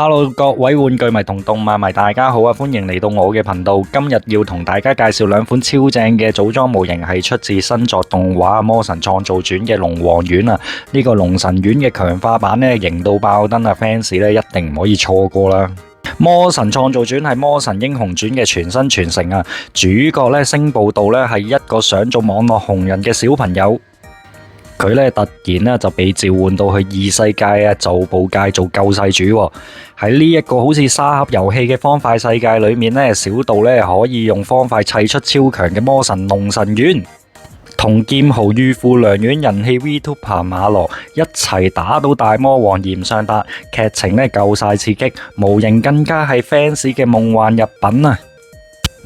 Hello，各位玩具迷同動漫迷，大家好啊！歡迎嚟到我嘅頻道。今日要同大家介紹兩款超正嘅組裝模型，係出自新作動畫《魔神創造傳》嘅龍王丸啊！呢個龍神丸嘅強化版呢，型到爆燈啊！fans 呢一定唔可以錯過啦！魔神創造傳係魔神英雄傳嘅全新傳承啊！主角呢，星報道呢係一個想做網絡紅人嘅小朋友。佢咧突然咧就被召喚到去異世界啊，就報界做救世主喎。喺呢一個好似沙盒遊戲嘅方塊世界裏面咧，小道咧可以用方塊砌出超強嘅魔神龍神丸，同劍豪御父良丸人氣 VTuber 馬羅一齊打到大魔王炎上達，劇情咧夠晒刺激，模型更加係 fans 嘅夢幻入品啊！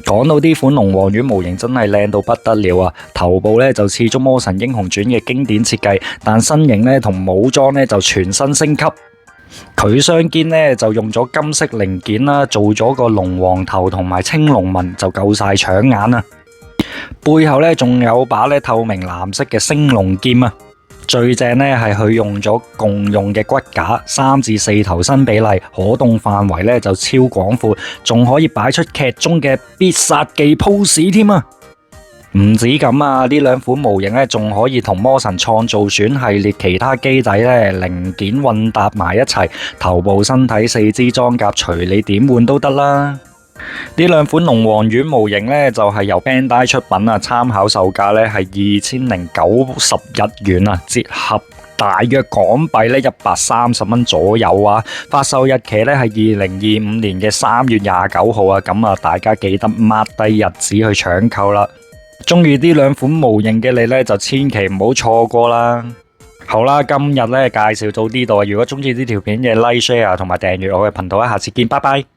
講到呢款龍王丸模型真係靚到不得了啊！頭部咧就似足魔神英雄傳嘅經典設計，但身形咧同武裝咧就全新升級。佢雙肩咧就用咗金色零件啦，做咗個龍王頭同埋青龍紋，就夠晒搶眼啊！背後咧仲有把咧透明藍色嘅星龍劍啊！最正咧係佢用咗共用嘅骨架，3至4頭身比例，可動範圍咧就超廣闊，仲可以擺出劇中嘅必殺技 pose 添啊！唔止咁啊，呢兩款模型咧仲可以同魔神創造傳系列其他機仔咧零件混搭埋一齊，頭部、身體、四肢裝甲隨你點換都得啦。呢兩款龍王丸模型咧就係由 Bandai 出品啊，參考售價咧係2090日元啊，折合大約港幣咧130蚊左右啊。發售日期咧係2025年嘅3月29號啊，咁啊大家記得 mark 低日子去搶購啦。中意呢兩款模型嘅你咧就千祈唔好錯過啦。好啦，今日咧介紹到呢度啊，如果中意呢條片嘅 like、share 同埋訂閱我嘅頻道，下次見，拜拜。